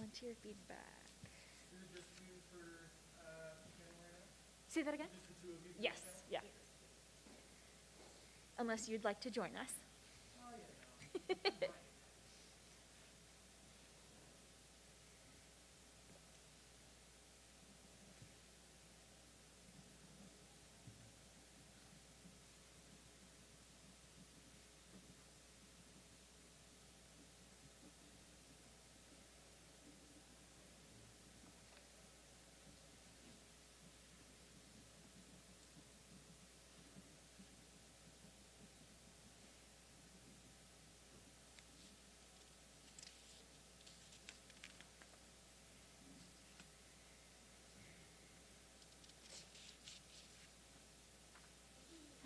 volunteer feedback. Say that again? Yes, yeah. Unless you'd like to join us.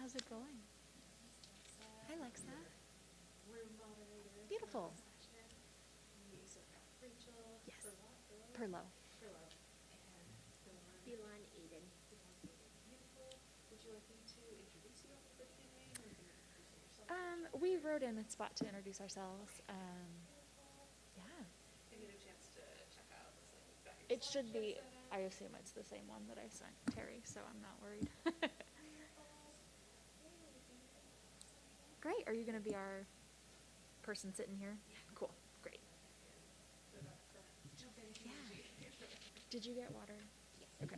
How's it going? Hi, Lexa. Beautiful. Yes. Perlo. Beeline Aiden. We wrote in a spot to introduce ourselves. Yeah. It should be, I assume it's the same one that I sent Terry, so I'm not worried. Great. Are you going to be our person sitting here? Cool. Great. Yeah. Did you get water? Yes. Okay.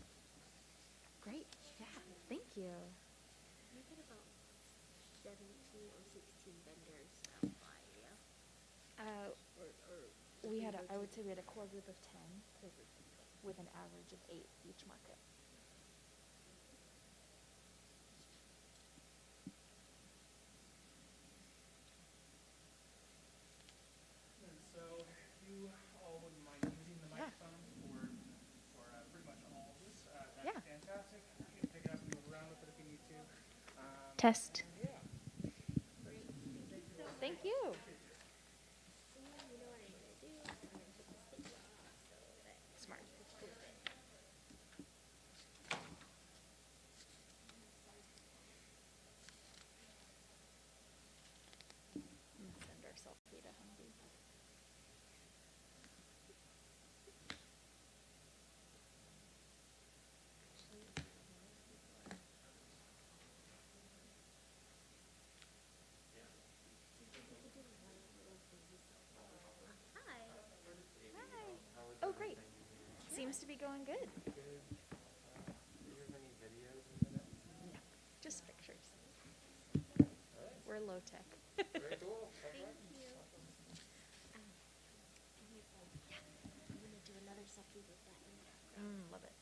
Great. Yeah. Thank you. We had about 17 or 16 vendors stop by, yeah? I would say we had a core group of 10 with an average of 8 each market. And so you all wouldn't mind using the microphone for pretty much all of this. That's fantastic. You can pick it up and move around with it if you need to. Test. Yeah. Great. Thank you. You know what I'm going to do? I'm going to take the sticker off so that Smart. it's open. Send our selfie to Humvee. Hi. Hi. Oh, great. Seems to be going good. Do you have any videos in it? No, just pictures. Alright, We're low tech. very cool. Thank you. I'm going to do another selfie with that in the background. Love it.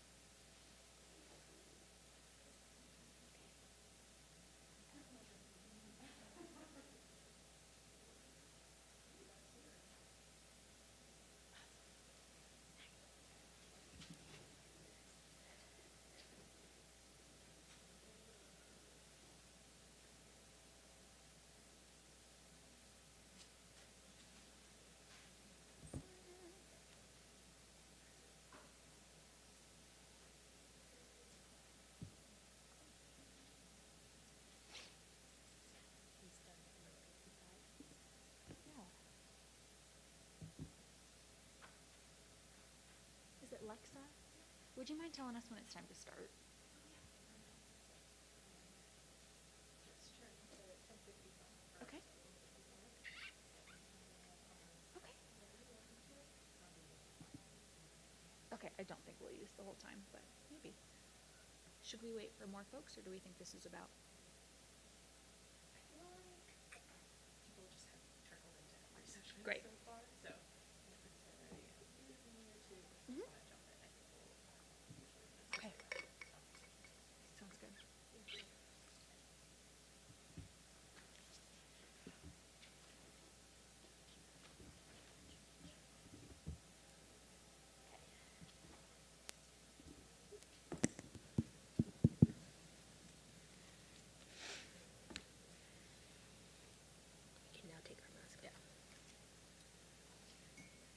Yeah. Is it Lexa? Would you mind telling us when it's time to start? Okay. Okay. Okay, I don't think we'll use the whole time, but maybe. Should we wait for more folks, or do we think this is about? People just have trickled into every session Great. so far, so if it's already a minute or two, if Mhm. you want to jump in, I think we'll usually Okay. Sounds good. We can now take our mask down.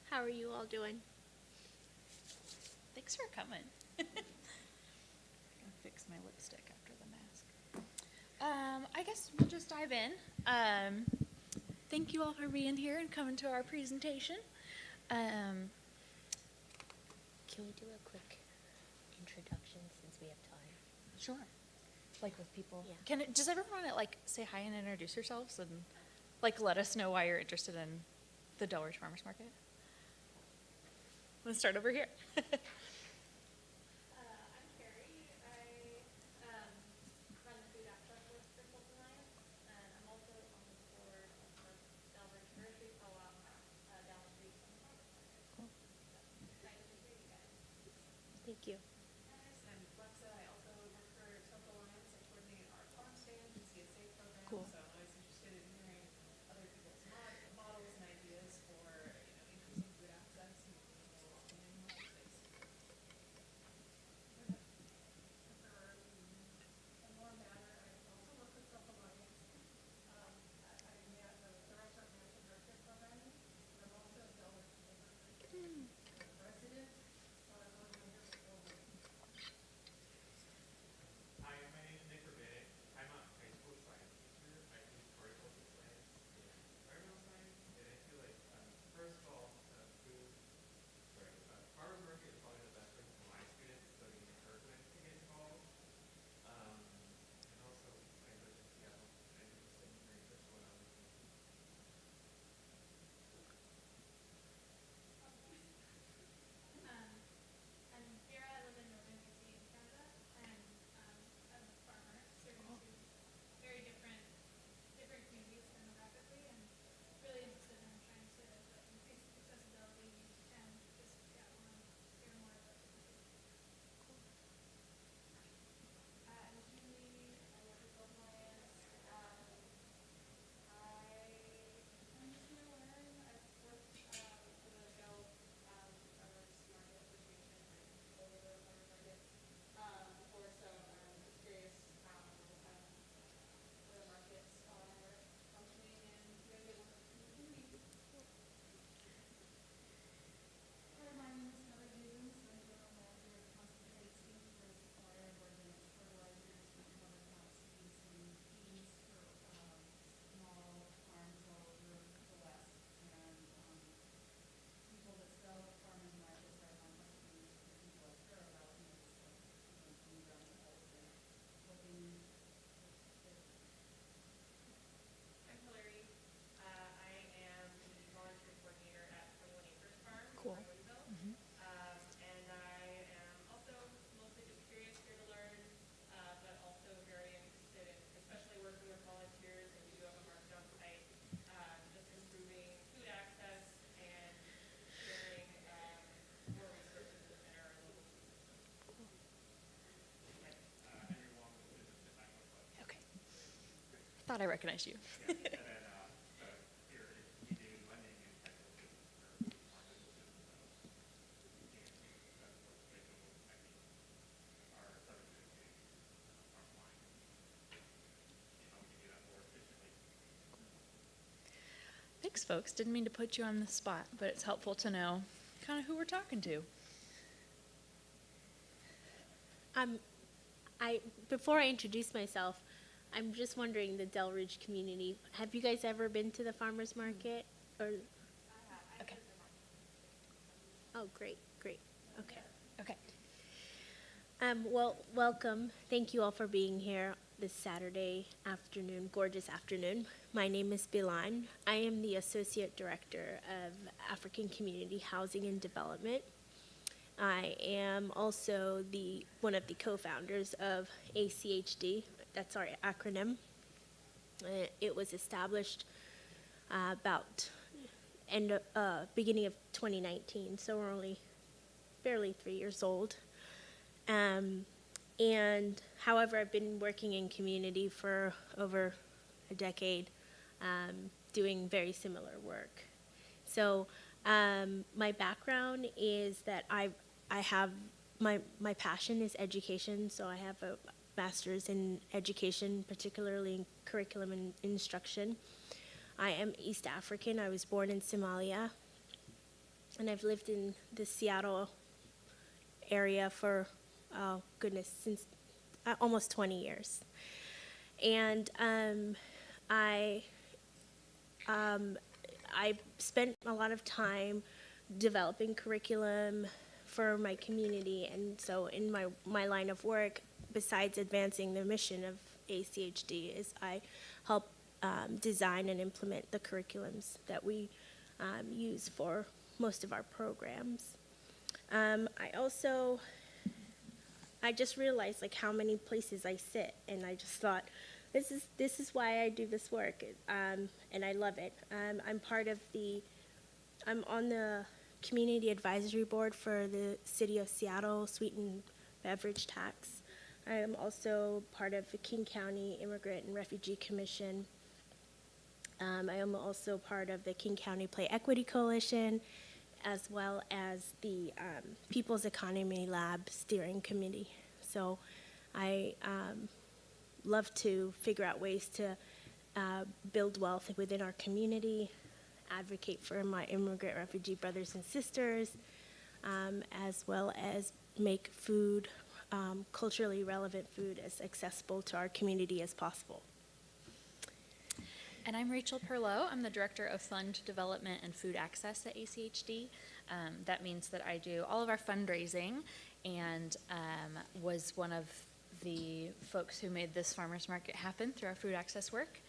How are you all doing? Thanks for coming. I'm gonna fix my lipstick after the mask. I guess we'll just dive in. Thank you all for being here and coming to our presentation. Can we do a quick introduction since we have time? Sure. Like with people. Yeah. Does everyone want to like say hi and introduce yourselves and like let us know why you're interested in the Delridge Farmers Market? Let's start over here. I'm Carrie. I run the food access list for Fulton Alliance, and I'm also on the board of the Delridge Grocery Co-op down the street from the farmers market. Cool. So excited to hear you guys. Thank you. Yes, I'm Flexa. I also work for Total Alliance. I coordinate our farm stand and CSA program. Cool. So I'm always interested in hearing other people's models and ideas for increasing food access and moving along in the market space. And more matter, I also work with Self Alliance. I met the restaurant manager director programming, and I'm also a Delaware resident, so I'm on the building. Hi, my name is Nick Rabinek. I'm a high school science teacher. I teach horticulture science and environmental science. And I feel like, first of all, farmers market is probably the best way for my students so they can get curriculum to get involved. And also, I live in Seattle and I'm interested in hearing what's going on with me. I'm Vera. I live in Northern BC in Canada, and I'm a farmer serving two very different communities demographically, and really interested in trying to increase accessibility and just want to hear more about the community. I'm Julie. I work with Total Alliance. I'm just going to learn. I've worked for the Dell Farmers Market Association and all of the farmers markets before, so I'm just curious how the markets are functioning and who is able to work in the community. Hi, my name is Heather Hughes. I'm general manager of Concentrates Inc. We're a supplier of organic fertilizers and cover crop seeds and feeds for small farms all over the West. And people that sell at farmers markets are my customers, the people I care about, and it's people coming down to us and looking at I'm Hillary. I am the volunteer coordinator at 21 Acres Farm Cool. in Louisville. And I am also mostly just curious here to learn, but also very interested in, especially working with volunteers, and we do have a market on site, just improving food access and sharing more resources within our local food system. Henry Wong with the business at Nine West. Okay. Thought I recognized you. And then, here, we do lending and technical business for farm businesses. That's what they do, I think, our services to farm line. And how we can do that more efficiently. Thanks, folks. Didn't mean to put you on the spot, but it's helpful to know kind of who we're talking to. Before I introduce myself, I'm just wondering, the Delridge community, have you guys ever been to the farmers market? Or Okay. oh, great, okay. Okay. Well, welcome. Thank you all for being here this Saturday afternoon, gorgeous afternoon. My name is Bilan. I am the Associate Director of African Community Housing and Development. I am also one of the co-founders of ACHD. That's our acronym. It was established about beginning of 2019, so we're only barely 3 years old. And however, I've been working in community for over a decade, doing very similar work. So my background is that I have my passion is education. So I have a master's in education, particularly in curriculum and instruction. I am East African. I was born in Somalia, and I've lived in the Seattle area for, oh goodness, since almost 20 years. And I spent a lot of time developing curriculum for my community. And so in my line of work, besides advancing the mission of ACHD, is I help design and implement the curriculums that we use for most of our programs. I just realized like how many places I sit, and I just thought, this is why I do this work, and I love it. I'm on the Community Advisory Board for the City of Seattle Sweetened Beverage Tax. I am also part of the King County Immigrant and Refugee Commission. I am also part of the King County Play Equity Coalition, as well as the People's Economy Lab Steering Committee. So I love to figure out ways to build wealth within our community, advocate for my immigrant refugee brothers and sisters, as well as make food, culturally relevant food, as accessible to our community as possible. And I'm Rachel Perlow. I'm the Director of Fund Development and Food Access at ACHD. That means that I do all of our fundraising, and was one of the folks who made this farmers market happen through our food access work.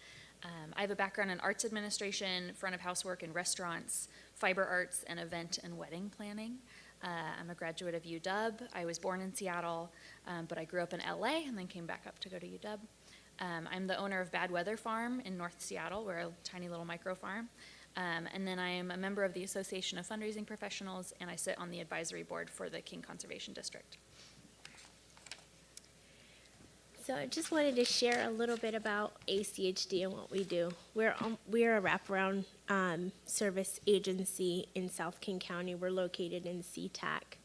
I have a background in arts administration, front of house work in restaurants, fiber arts, and event and wedding planning. I'm a graduate of UW. I was born in Seattle, but I grew up in LA and then came back up to go to UW. I'm the owner of Bad Weather Farm in North Seattle. We're a tiny little micro farm. And then I am a member of the Association of Fundraising Professionals, and I sit on the advisory board for the King Conservation District. So I just wanted to share a little bit about ACHD and what we do. We're a wraparound service agency in South King County. We're located in SeaTac.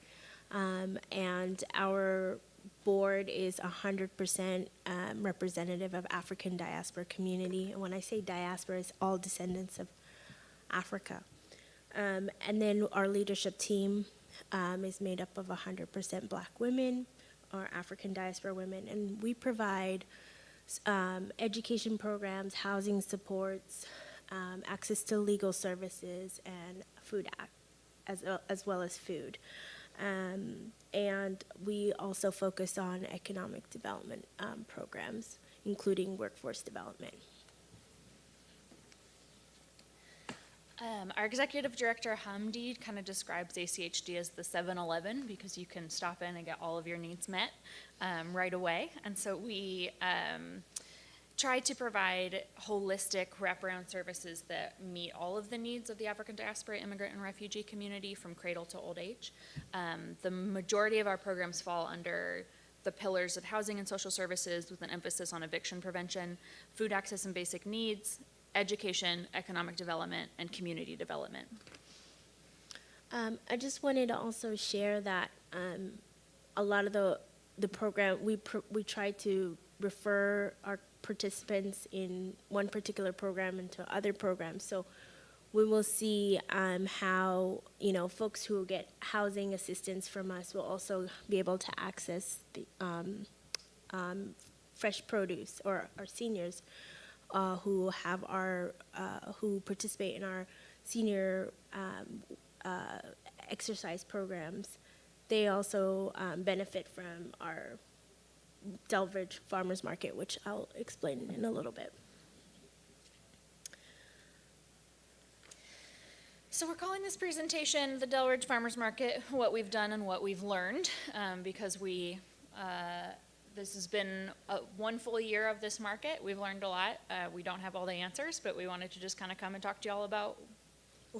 And our board is 100% representative of African diaspora community. And when I say diaspora, it's all descendants of Africa. And then our leadership team is made up of 100% Black women, or African diaspora women, and we provide education programs, housing supports, access to legal services, and food as well as food. And we also focus on economic development programs, including workforce development. Our executive director, Hamdi, kind of describes ACHD as the 7-Eleven, because you can stop in and get all of your needs met right away. And so we try to provide holistic wraparound services that meet all of the needs of the African diaspora, immigrant, and refugee community from cradle to old age. The majority of our programs fall under the pillars of housing and social services, with an emphasis on eviction prevention, food access and basic needs, education, economic development, and community development. I just wanted to also share that a lot of the program, we try to refer our participants in one particular program into other programs. So we will see how, folks who get housing assistance from us will also be able to access the fresh produce, or our seniors who have who participate in our senior exercise programs. They also benefit from our Delridge Farmers Market, which I'll explain in a little bit. So we're calling this presentation the Delridge Farmers Market, What We've Done and What We've Learned, because this has been one full year of this market. We've learned a lot. We don't have all the answers, but we wanted to just kind of come and talk to y'all about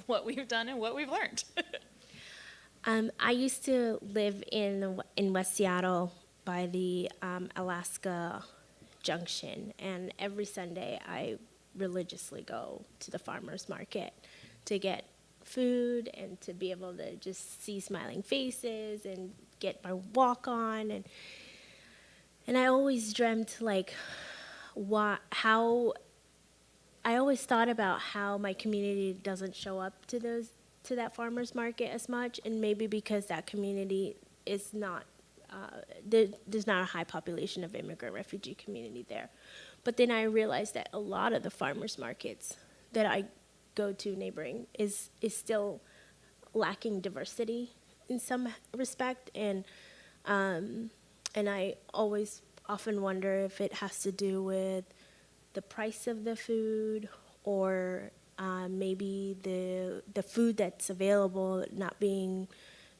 what we've done and what we've learned. I used to live in West Seattle by the Alaska Junction, and every Sunday I religiously go to the farmers market to get food and to be able to just see smiling faces and get my walk on. And I always dreamt, I always thought about how my community doesn't show up to that farmer's market as much, and maybe because that community is not, there's not a high population of immigrant refugee community there. But then I realized that a lot of the farmers markets that I go to neighboring is still lacking diversity. in some respect, and I always often wonder if it has to do with the price of the food, or maybe the food that's available not being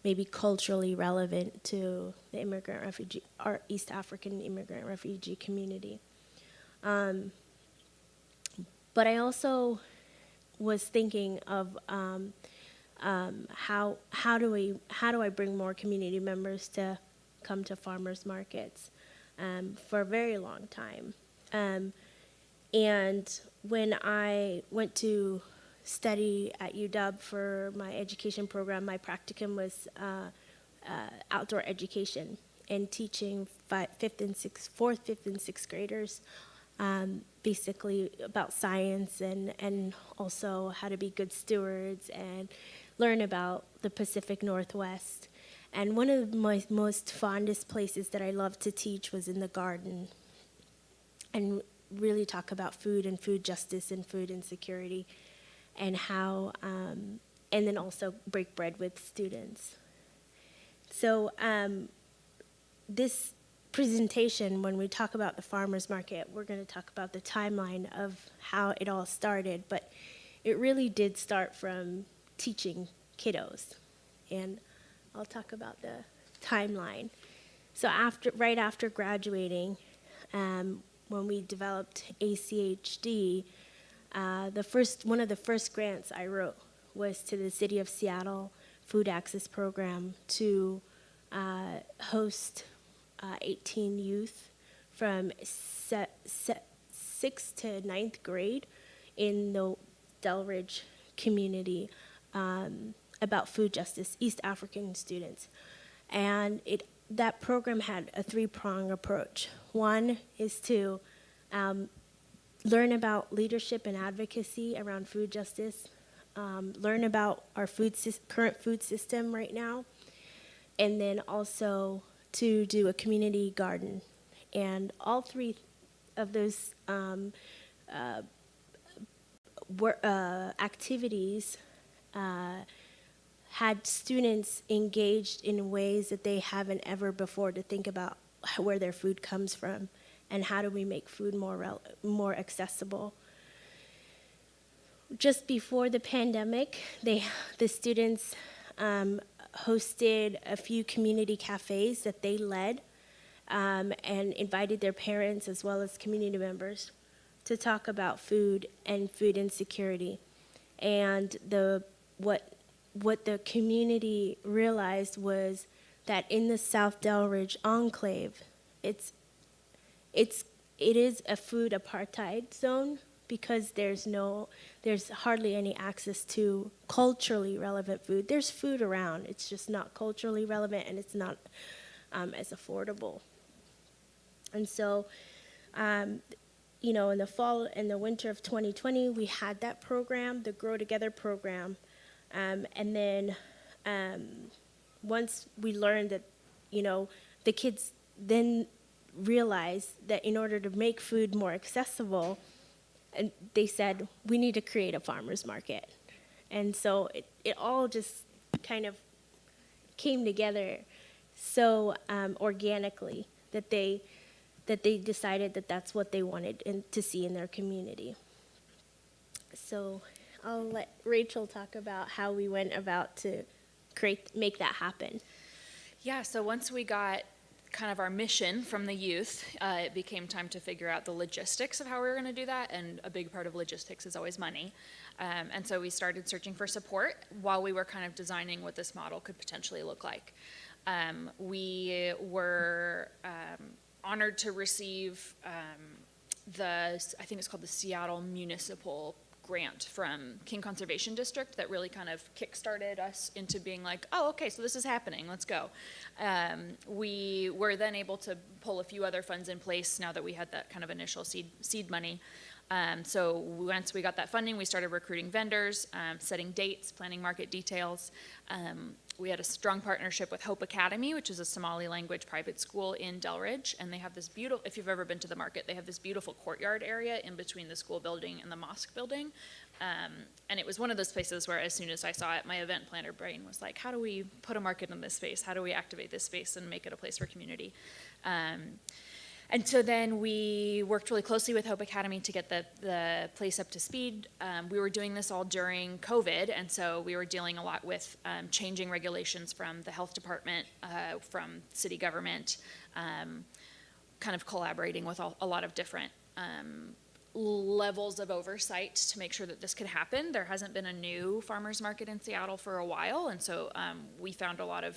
maybe culturally relevant to the immigrant refugee or East African immigrant refugee community. But I also was thinking of how do I bring more community members to come to farmers markets for a very long time. And when I went to study at UW for my education program, my practicum was outdoor education and teaching fourth, fifth, and sixth graders basically about science and also how to be good stewards and learn about the Pacific Northwest. And one of my most fondest places that I loved to teach was in the garden, and really talk about food and food justice and food insecurity, and how, and then also break bread with students. So this presentation, when we talk about the farmers market, we're going to talk about the timeline of how it all started, but it really did start from teaching kiddos, and I'll talk about the timeline. So right after graduating, when we developed ACHD, one of the first grants I wrote was to the City of Seattle Food Access Program to host 18 youth from 6th to 9th grade in the Delridge community about food justice, East African students. And that program had a three-prong approach. One is to learn about leadership and advocacy around food justice, learn about our current food system right now, and then also to do a community garden. And all three of those activities had students engaged in ways that they haven't ever before to think about where their food comes from and how do we make food more accessible. Just before the pandemic, the students hosted a few community cafes that they led and invited their parents as well as community members to talk about food and food insecurity. And what the community realized was that in the South Delridge enclave, it is a food apartheid zone because there's hardly any access to culturally relevant food. There's food around, it's just not culturally relevant, and it's not as affordable. And so, in the fall and the winter of 2020, we had that program, the Grow Together program. And then once we learned that, the kids then realized that in order to make food more accessible, and they said, we need to create a farmer's market. And so it all just kind of came together so organically that they decided that that's what they wanted to see in their community. So I'll let Rachel talk about how we went about to make that happen. Yeah, so once we got kind of our mission from the youth, it became time to figure out the logistics of how we were going to do that, and a big part of logistics is always money. And so we started searching for support while we were kind of designing what this model could potentially look like. We were honored to receive I think it's called the Seattle Municipal Grant from King Conservation District that really kind of kickstarted us into being like, oh, okay, so this is happening, let's go. We were then able to pull a few other funds in place now that we had that kind of initial seed money. So once we got that funding, we started recruiting vendors, setting dates, planning market details. we had a strong partnership with Hope Academy, which is a Somali language private school in Delridge, and they have this beautiful, if you've ever been to the market, they have this beautiful courtyard area in between the school building and the mosque building. And it was one of those places where as soon as I saw it, my event planner brain was like, how do we put a market in this space? How do we activate this space and make it a place for community? And so then we worked really closely with Hope Academy to get the place up to speed. We were doing this all during COVID, and so we were dealing a lot with changing regulations from the health department, from city government, kind of collaborating with a lot of different levels of oversight to make sure that this could happen. There hasn't been a new farmers market in Seattle for a while, and so we found a lot of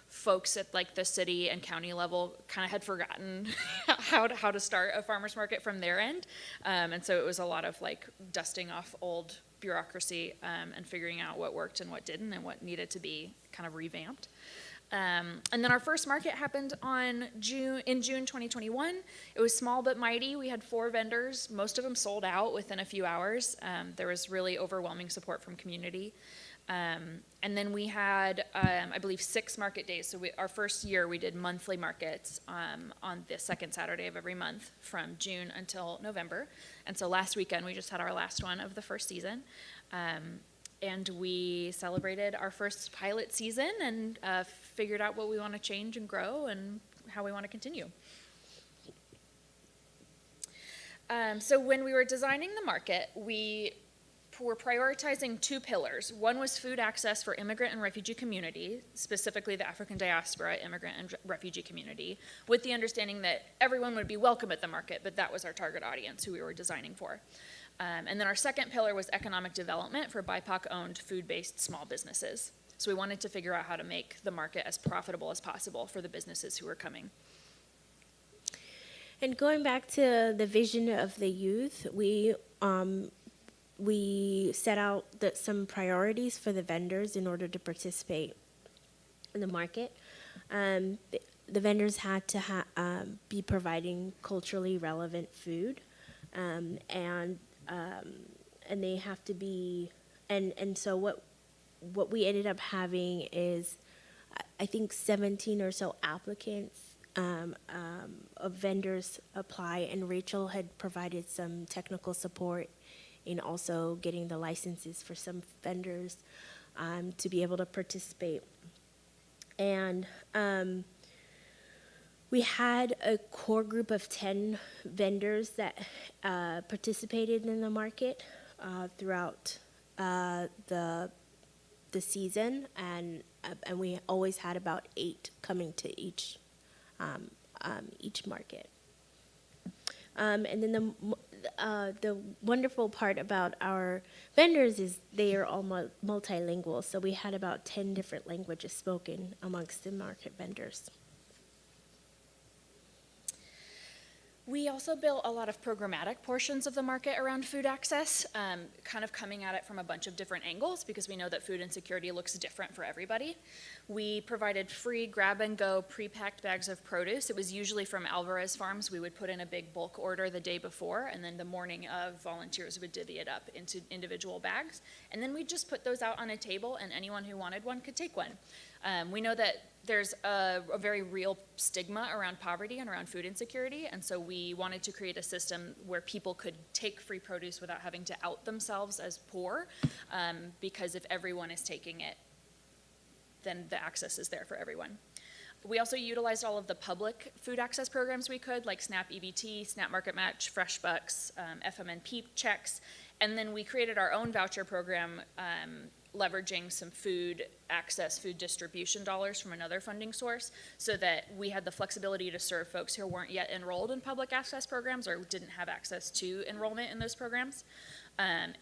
folks at like the city and county level kind of had forgotten how to start a farmers market from their end. And so it was a lot of like dusting off old bureaucracy and figuring out what worked and what didn't and what needed to be kind of revamped. And then our first market happened in June 2021. It was small but mighty. We had 4 vendors. Most of them sold out within a few hours. There was really overwhelming support from community. And then we had, I believe, 6 market days. So our first year, we did monthly markets on the second Saturday of every month from June until November. And so last weekend, we just had our last one of the first season. And we celebrated our first pilot season and figured out what we want to change and grow and how we want to continue. So when we were designing the market, we were prioritizing 2 pillars. One was food access for immigrant and refugee community, specifically the African diaspora immigrant and refugee community, with the understanding that everyone would be welcome at the market, but that was our target audience who we were designing for. And then our second pillar was economic development for BIPOC-owned food-based small businesses. So we wanted to figure out how to make the market as profitable as possible for the businesses who were coming. And going back to the vision of the youth, we set out some priorities for the vendors in order to participate in the market. The vendors had to be providing culturally relevant food, and they have to be, and so what we ended up having is, I think 17 or so applicants of vendors apply, and Rachel had provided some technical support in also getting the licenses for some vendors to be able to participate. And we had a core group of 10 vendors that participated in the market throughout the season, and we always had about 8 coming to each market. And then the wonderful part about our vendors is they are all multilingual, so we had about 10 different languages spoken amongst the market vendors. We also built a lot of programmatic portions of the market around food access, kind of coming at it from a bunch of different angles because we know that food insecurity looks different for everybody. We provided free grab-and-go pre-packed bags of produce. It was usually from Alvarez Farms. We would put in a big bulk order the day before, and then the morning of, volunteers would divvy it up into individual bags. And then we'd just put those out on a table, and anyone who wanted one could take one. We know that there's a very real stigma around poverty and around food insecurity, and so we wanted to create a system where people could take free produce without having to out themselves as poor, because if everyone is taking it, then the access is there for everyone. We also utilized all of the public food access programs we could, like SNAP EBT, SNAP Market Match, Fresh Bucks, FMNP checks, and then we created our own voucher program, leveraging some food access, food distribution dollars from another funding source so that we had the flexibility to serve folks who weren't yet enrolled in public access programs or didn't have access to enrollment in those programs.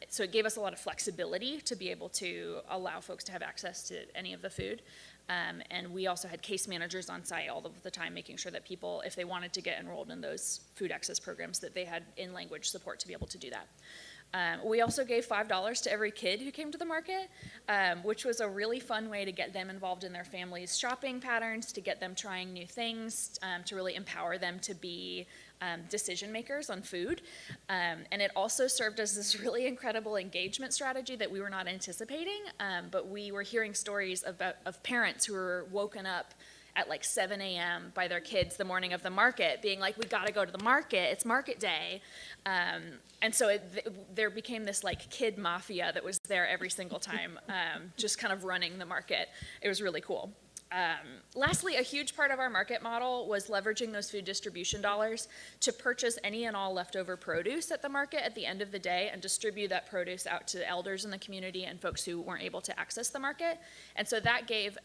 So it gave us a lot of flexibility to be able to allow folks to have access to any of the food. And we also had case managers on site all of the time, making sure that people, if they wanted to get enrolled in those food access programs, that they had in-language support to be able to do that. We also gave $5 to every kid who came to the market, which was a really fun way to get them involved in their families' shopping patterns, to get them trying new things, to really empower them to be decision makers on food. And it also served as this really incredible engagement strategy that we were not anticipating, but we were hearing stories of parents who were woken up at like 7 a.m. by their kids the morning of the market, being like, we gotta go to the market, it's market day. And so there became this like kid mafia that was there every single time, just kind of running the market. It was really cool. Lastly, a huge part of our market model was leveraging those food distribution dollars to purchase any and all leftover produce at the market at the end of the day and distribute that produce out to elders in the community and folks who weren't able to access the market. And so that gave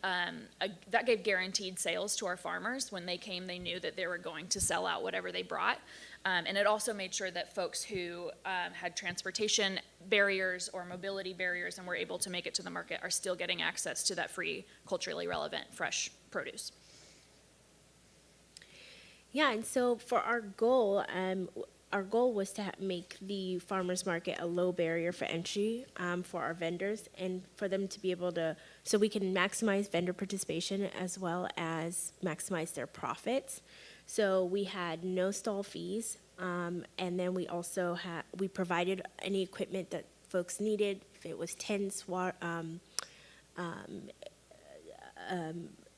guaranteed sales to our farmers. When they came, they knew that they were going to sell out whatever they brought. And it also made sure that folks who had transportation barriers or mobility barriers and were able to make it to the market are still getting access to that free, culturally relevant, fresh produce. Yeah, and so for our goal was to make the farmers market a low barrier for entry for our vendors and for them to be able to, so we can maximize vendor participation as well as maximize their profits. So we had no stall fees, and then we also we provided any equipment that folks needed. If it was tents,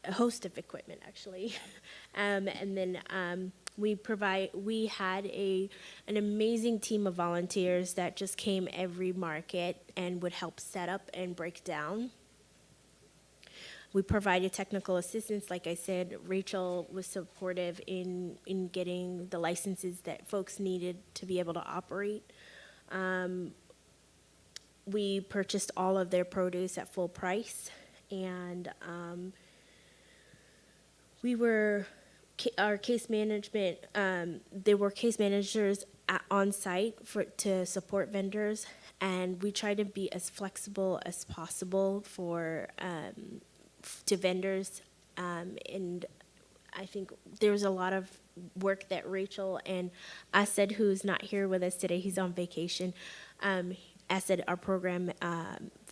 a host of equipment actually, and then we had an amazing team of volunteers that just came every market and would help set up and break down. We provided technical assistance. Like I said, Rachel was supportive in getting the licenses that folks needed to be able to operate. We purchased all of their produce at full price, and our case management, there were case managers on site to support vendors, and we tried to be as flexible as possible to vendors, and I think there's a lot of work that Rachel and Ased, who's not here with us today, he's on vacation, Ased, our program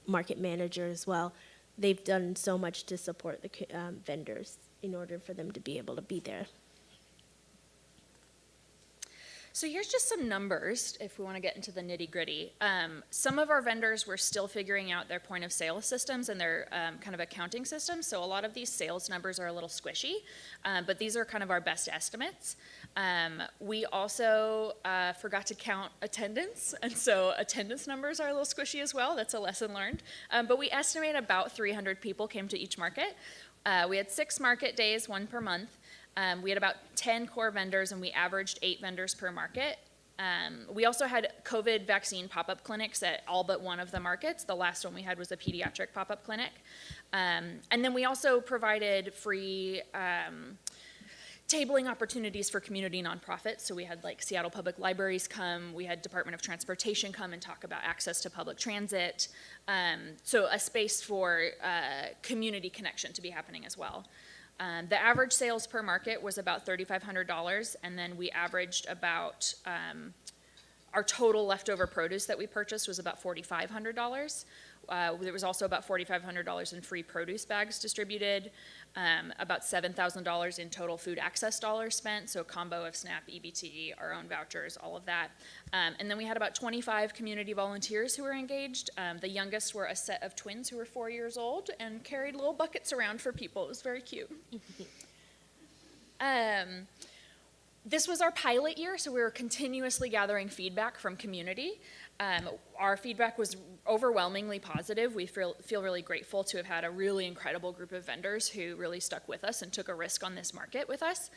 market manager as well, they've done so much to support the vendors in order for them to be able to be there. So here's just some numbers if we want to get into the nitty gritty. Some of our vendors were still figuring out their point of sale systems and their kind of accounting systems. So a lot of these sales numbers are a little squishy, but these are kind of our best estimates. We also forgot to count attendance, and so attendance numbers are a little squishy as well. That's a lesson learned. But we estimate about 300 people came to each market. We had 6 market days, 1 per month. We had about 10 core vendors, and we averaged 8 vendors per market. We also had COVID vaccine pop-up clinics at all but one of the markets. The last one we had was a pediatric pop-up clinic. And then we also provided free tabling opportunities for community nonprofits. So we had like Seattle Public Libraries come, we had Department of Transportation come and talk about access to public transit. So a space for community connection to be happening as well. The average sales per market was about $3,500, and then we averaged about, our total leftover produce that we purchased was about $4,500. There was also about $4,500 in free produce bags distributed, about $7,000 in total food access dollars spent, so a combo of SNAP, EBT, our own vouchers, all of that. And then we had about 25 community volunteers who were engaged. The youngest were a set of twins who were 4 years old and carried little buckets around for people. It was very cute. This was our pilot year, so we were continuously gathering feedback from community. Our feedback was overwhelmingly positive. We feel really grateful to have had a really incredible group of vendors who really stuck with us and took a risk on this market with us.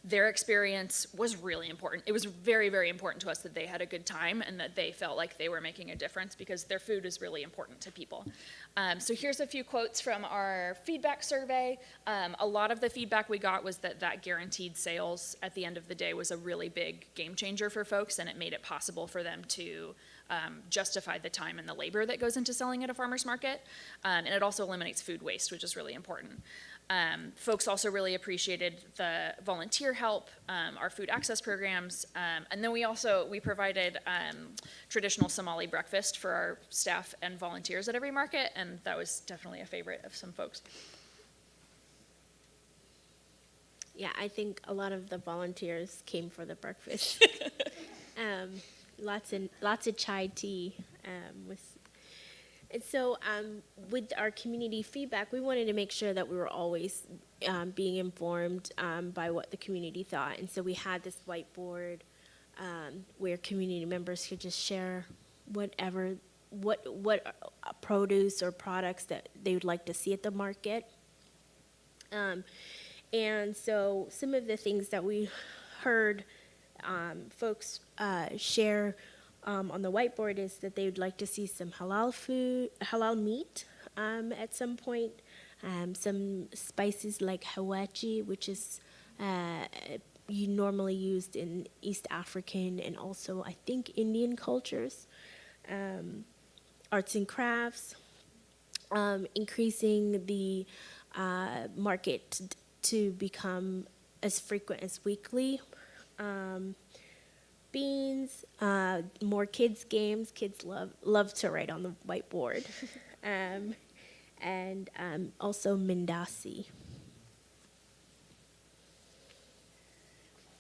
Their experience was really important. It was very, very important to us that they had a good time and that they felt like they were making a difference because their food is really important to people. So here's a few quotes from our feedback survey. A lot of the feedback we got was that guaranteed sales at the end of the day was a really big game changer for folks, and it made it possible for them to justify the time and the labor that goes into selling at a farmer's market. And it also eliminates food waste, which is really important. Folks also really appreciated the volunteer help, our food access programs, and then we provided traditional Somali breakfast for our staff and volunteers at every market, and that was definitely a favorite of some folks. Yeah, I think a lot of the volunteers came for the breakfast. Lots of chai tea and so with our community feedback, we wanted to make sure that we were always being informed by what the community thought. And so we had this whiteboard where community members could just share what produce or products that they would like to see at the market. And so some of the things that we heard folks share on the whiteboard is that they would like to see some halal meat at some point, some spices like hawachi, which is normally used in East African and also I think Indian cultures, arts and crafts, increasing the market to become as frequent as weekly. Beans, more kids games. Kids love to write on the whiteboard. And also Mindasi.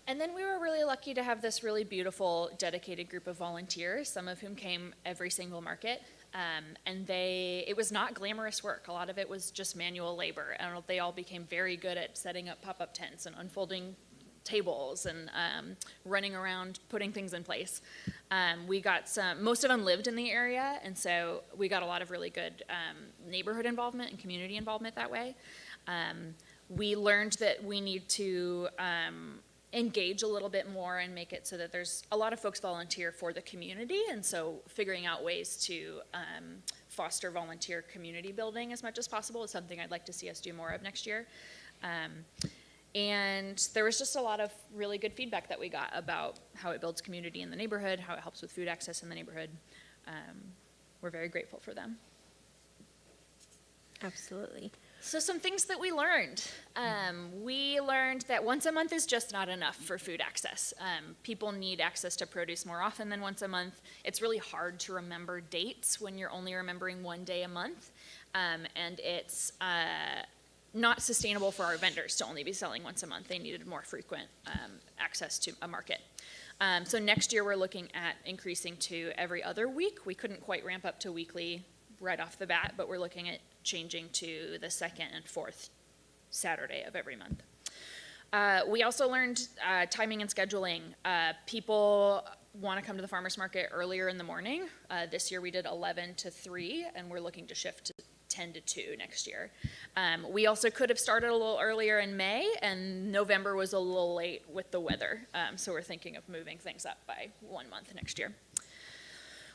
And then we were really lucky to have this really beautiful, dedicated group of volunteers, some of whom came every single market. And it was not glamorous work. A lot of it was just manual labor. And they all became very good at setting up pop-up tents and unfolding tables and running around, putting things in place. We got most of them lived in the area, and so we got a lot of really good neighborhood involvement and community involvement that way. We learned that we need to engage a little bit more and make it so that there's a lot of folks volunteer for the community, and so figuring out ways to foster volunteer community building as much as possible is something I'd like to see us do more of next year. And there was just a lot of really good feedback that we got about how it builds community in the neighborhood, how it helps with food access in the neighborhood. We're very grateful for them. Absolutely. So some things that we learned. We learned that once a month is just not enough for food access. People need access to produce more often than once a month. It's really hard to remember dates when you're only remembering one day a month. And it's not sustainable for our vendors to only be selling once a month. They needed more frequent access to a market. So next year we're looking at increasing to every other week. We couldn't quite ramp up to weekly right off the bat, but we're looking at changing to the second and fourth Saturday of every month. We also learned timing and scheduling. People want to come to the farmers market earlier in the morning. This year we did 11 to 3, and we're looking to shift to 10 to 2 next year. We also could have started a little earlier in May, and November was a little late with the weather, so we're thinking of moving things up by 1 month next year.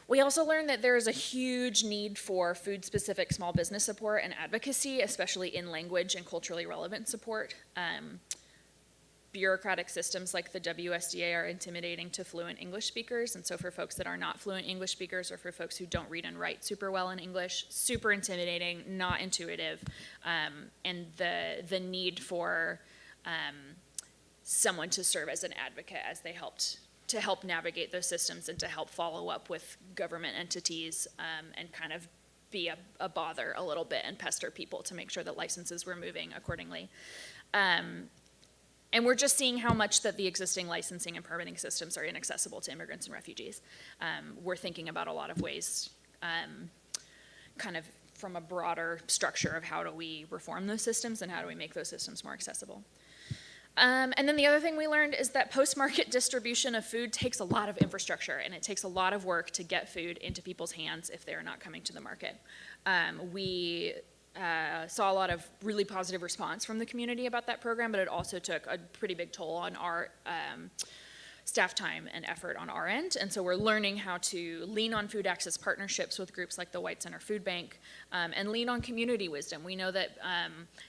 We also learned that there is a huge need for food-specific small business support and advocacy, especially in language and culturally relevant support. Bureaucratic systems like the WSDA are intimidating to fluent English speakers, and so for folks that are not fluent English speakers or for folks who don't read and write super well in English, super intimidating, not intuitive, and the need for someone to serve as an advocate as they help navigate those systems and to help follow up with government entities and kind of be a bother a little bit and pester people to make sure that licenses were moving accordingly. And we're just seeing how much that the existing licensing and permitting systems are inaccessible to immigrants and refugees. We're thinking about a lot of ways, kind of from a broader structure of how do we reform those systems and how do we make those systems more accessible. And then the other thing we learned is that post-market distribution of food takes a lot of infrastructure, and it takes a lot of work to get food into people's hands if they are not coming to the market. We saw a lot of really positive response from the community about that program, but it also took a pretty big toll on our staff time and effort on our end. And so we're learning how to lean on food access partnerships with groups like the White Center Food Bank, and lean on community wisdom. We know that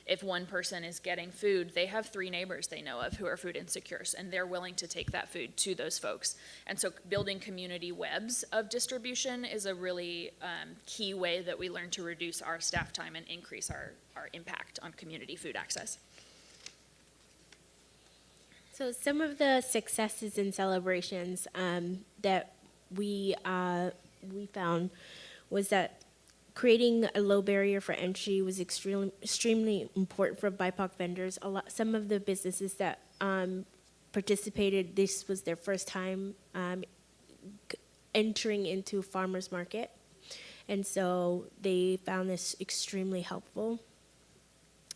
if one person is getting food, they have 3 neighbors they know of who are food insecure, and they're willing to take that food to those folks. And so building community webs of distribution is a really key way that we learn to reduce our staff time and increase our impact on community food access. So some of the successes and celebrations that we found was that creating a low barrier for entry was extremely important for BIPOC vendors. Some of the businesses that participated, this was their first time entering into a farmer's market, and so they found this extremely helpful.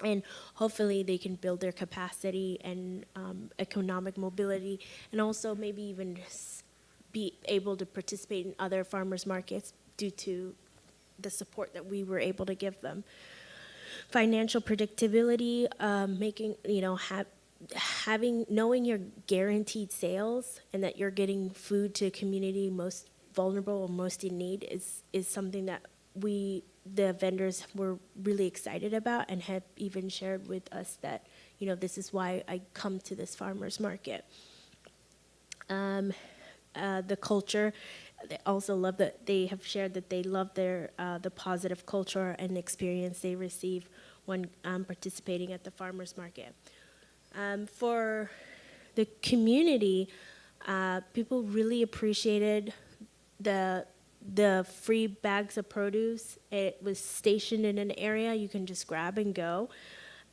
And hopefully they can build their capacity and economic mobility, and also maybe even be able to participate in other farmers markets due to the support that we were able to give them. Financial predictability, knowing your guaranteed sales and that you're getting food to a community most vulnerable or most in need is something that the vendors were really excited about, and had even shared with us that, this is why I come to this farmer's market. The culture, they also love that they have shared that they love the positive culture and experience they receive when participating at the farmer's market. For the community, people really appreciated the free bags of produce. It was stationed in an area you can just grab and go,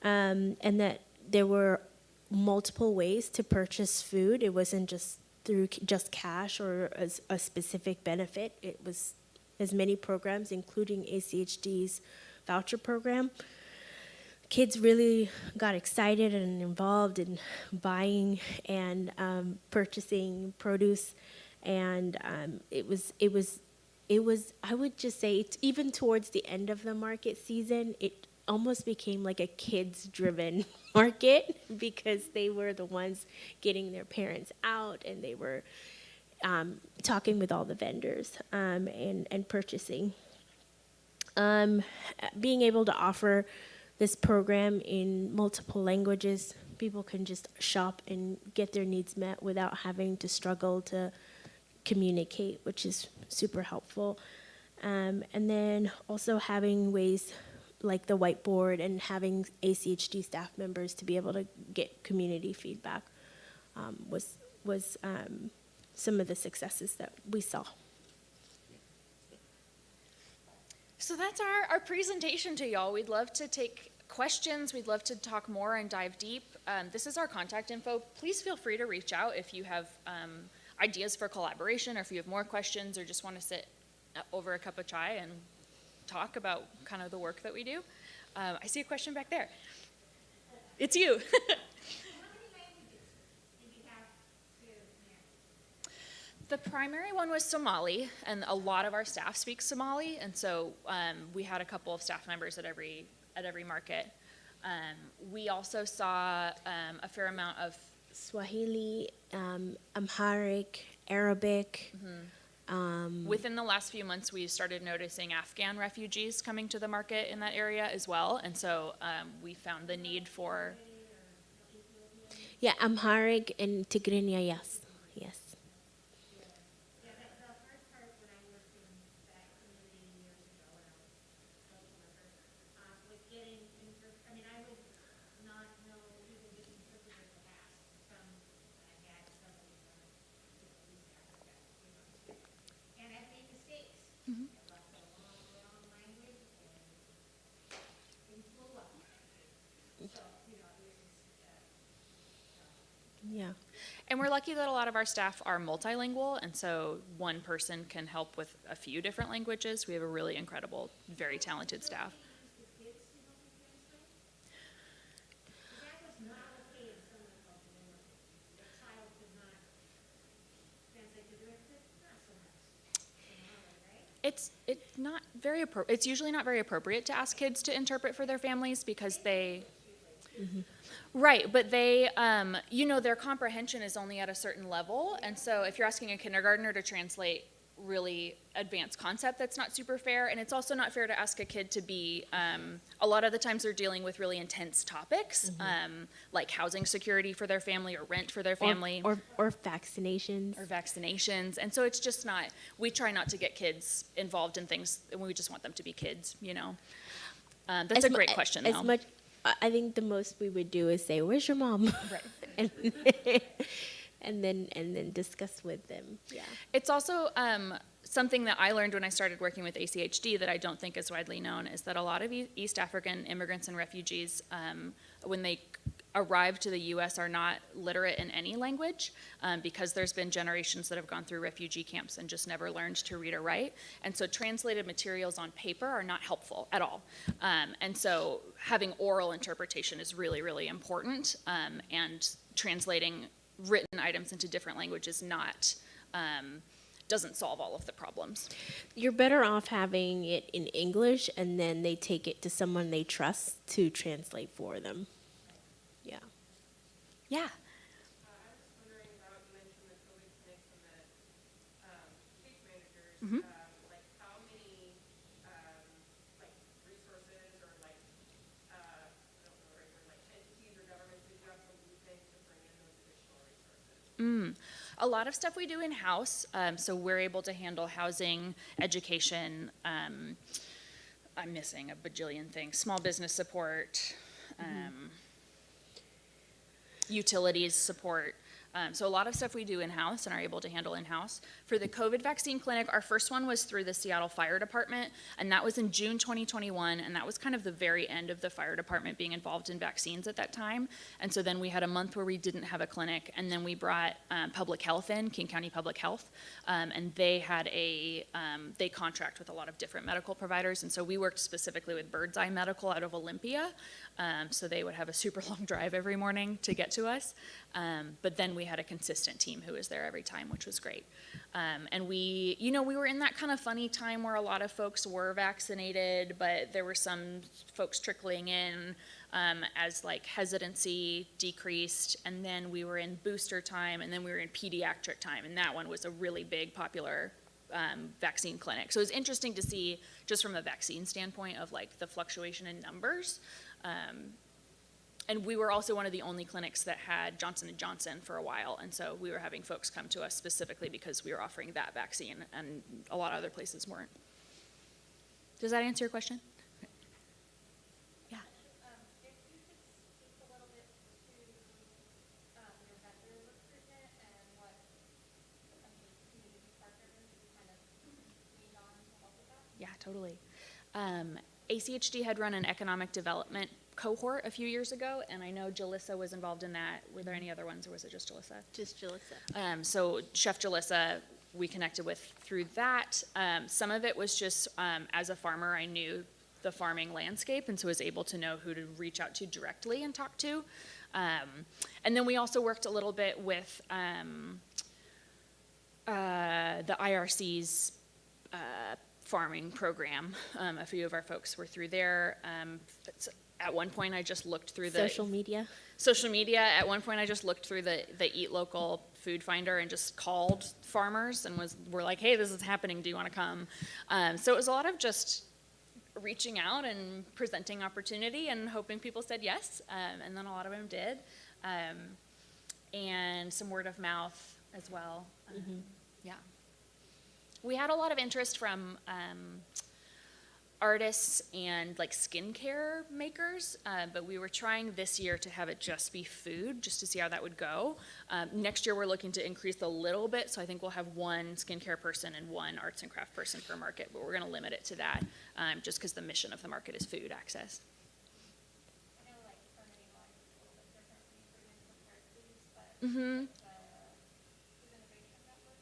and that there were multiple ways to purchase food. It wasn't just through just cash or as a specific benefit. It was as many programs, including ACHD's voucher program. Kids really got excited and involved in buying and purchasing produce, and it was. I would just say, even towards the end of the market season, it almost became like a kids-driven market, because they were the ones getting their parents out, and they were talking with all the vendors and purchasing. Being able to offer this program in multiple languages, people can just shop and get their needs met without having to struggle to communicate, which is super helpful. And then also having ways like the whiteboard and having ACHD staff members to be able to get community feedback was some of the successes that we saw. So that's our presentation to y'all. We'd love to take questions. We'd love to talk more and dive deep. This is our contact info. Please feel free to reach out if you have ideas for collaboration, or if you have more questions, or just want to sit over a cup of chai and talk about kind of the work that we do. I see a question back there. It's you. How many languages did you have to learn? The primary one was Somali, and a lot of our staff speaks Somali, and so we had a couple of staff members at every market. We also saw a fair amount of Swahili, Amharic, Arabic. Within the last few months, we started noticing Afghan refugees coming to the market in that area as well, and so we found the need for. Yeah, Amharic and Tigrinya, yes. Yes. Yeah, the hard part when I worked in that community years ago when I was a social worker, was getting, I would not know even which interpreter to ask from, I had somebody from East Africa, and I've made mistakes. I left the wrong language, and things blew up. So, it was Yeah. And we're lucky that a lot of our staff are multilingual, and so one person can help with a few different languages. We have a really incredible, very talented staff. That was not okay in some of the cultures. The child could not translate the director, not so much. Right? It's not very it's usually not very appropriate to ask kids to interpret for their families, because they Right, but they, their comprehension is only at a certain level, and so if you're asking a kindergartner to translate really advanced concept, that's not super fair, and it's also not fair to ask a kid to be, a lot of the times they're dealing with really intense topics, like housing security for their family or rent for their family. Or vaccinations. Or vaccinations, and so it's just not, we try not to get kids involved in things, we just want them to be kids, That's a great question, though. I think the most we would do is say, "Where's your mom?" Right. and then discuss with them. Yeah. It's also something that I learned when I started working with ACHD that I don't think is widely known, is that a lot of East African immigrants and refugees, when they arrive to the U.S., are not literate in any language, because there's been generations that have gone through refugee camps and just never learned to read or write. And so translated materials on paper are not helpful at all. And so having oral interpretation is really, really important, and translating written items into different languages doesn't solve all of the problems. You're better off having it in English, and then they take it to someone they trust to translate for them. Yeah. Yeah. I was just wondering about, you mentioned the COVID clinics and the case managers, like how many like resources or like, I don't know the right word, like entities or governments did you have to loop in to bring in those additional resources? A lot of stuff we do in-house, so we're able to handle housing, education, I'm missing a bajillion things, small business support, utilities support. So a lot of stuff we do in-house and are able to handle in-house. For the COVID vaccine clinic, our first one was through the Seattle Fire Department, and that was in June 2021, and that was kind of the very end of the fire department being involved in vaccines at that time. And so then we had a month where we didn't have a clinic, and then we brought public health in, King County Public Health, and they had they contract with a lot of different medical providers, and so we worked specifically with Bird's Eye Medical out of Olympia, so they would have a super long drive every morning to get to us, but then we had a consistent team who was there every time, which was great. And we were in that kind of funny time where a lot of folks were vaccinated, but there were some folks trickling in as like hesitancy decreased, and then we were in booster time, and then we were in pediatric time, and that one was a really big, popular vaccine clinic. So it was interesting to see, just from a vaccine standpoint, of like the fluctuation in numbers. And we were also one of the only clinics that had Johnson & Johnson for a while, and so we were having folks come to us specifically because we were offering that vaccine, and a lot of other places weren't. Does that answer your question? Yeah. If you could speak a little bit to your vendor recruitment and what community partners you kind of leaned on to help with that? Yeah, totally. ACHD had run an economic development cohort a few years ago, and I know Jalissa was involved in that. Were there any other ones, or was it just Jalissa? Just Jalissa. So Chef Jalissa, we connected with through that. Some of it was just, as a farmer, I knew the farming landscape, and so was able to know who to reach out to directly and talk to. And then we also worked a little bit with the IRC's farming program. A few of our folks were through there. At one point, I just looked through the Social media. At one point, I just looked through the Eat Local food finder and just called farmers and were like, hey, this is happening. Do you want to come? So it was a lot of just reaching out and presenting opportunity and hoping people said yes. And then a lot of them did. And some word of mouth as well. Yeah. We had a lot of interest from artists and like skincare makers, but we were trying this year to have it just be food, just to see how that would go. Next year we're looking to increase a little bit, so I think we'll have one skincare person and one arts and craft person per market, but we're going to limit it to that, just because the mission of the market is food access. I know like permitting wise is a little bit different when you bring in prepared foods, but Mm-hmm. food innovation network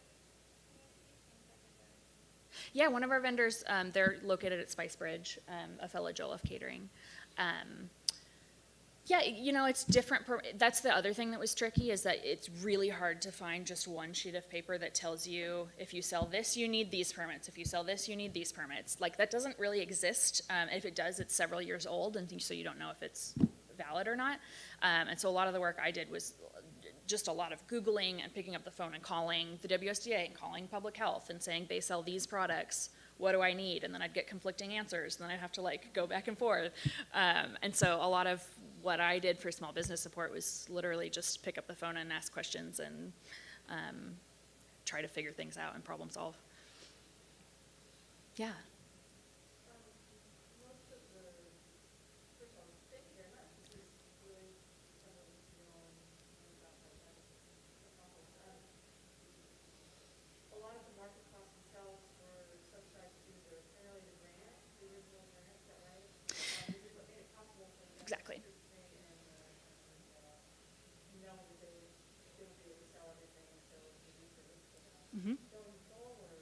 community seems like it's a Yeah, one of our vendors, they're located at Spice Bridge, a fellow Jollof Catering. Yeah, it's different. That's the other thing that was tricky, is that it's really hard to find just one sheet of paper that tells you if you sell this, you need these permits. If you sell this, you need these permits. Like, that doesn't really exist. If it does, it's several years old, and so you don't know if it's valid valid or not. And so a lot of the work I did was just a lot of Googling and picking up the phone and calling the WSDA and calling public health and saying, they sell these products, what do I need? And then I'd get conflicting answers, and then I'd have to like go back and forth. And so a lot of what I did for small business support was literally just pick up the phone and ask questions and try to figure things out and problem solve. Yeah. Most of the, first of all, thank you very much. This is really some of this, about that. A lot of the market costs themselves were subsidized through primarily the grant, the original grant, is that right? This is what made it possible for them Exactly. to participate and know that they would be able to sell everything, so it would be for this. Mm-hmm. Going forward,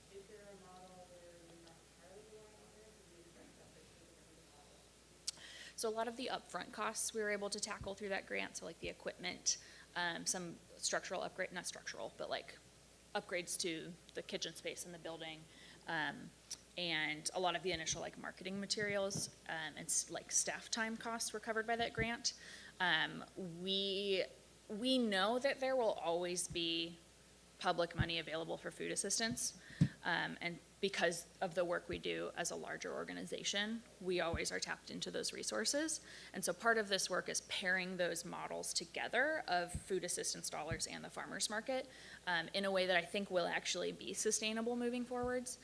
is there a model where you're not entirely relying on this, or do you expect that this is going to be the model? So a lot of the upfront costs we were able to tackle through that grant, so like the equipment, some structural upgrade, not structural, but like upgrades to the kitchen space in the building, and a lot of the initial like marketing materials and like staff time costs were covered by that grant. We know that there will always be public money available for food assistance, and because of the work we do as a larger organization, we always are tapped into those resources. And so part of this work is pairing those models together of food assistance dollars and the farmers market in a way that I think will actually be sustainable moving forwards.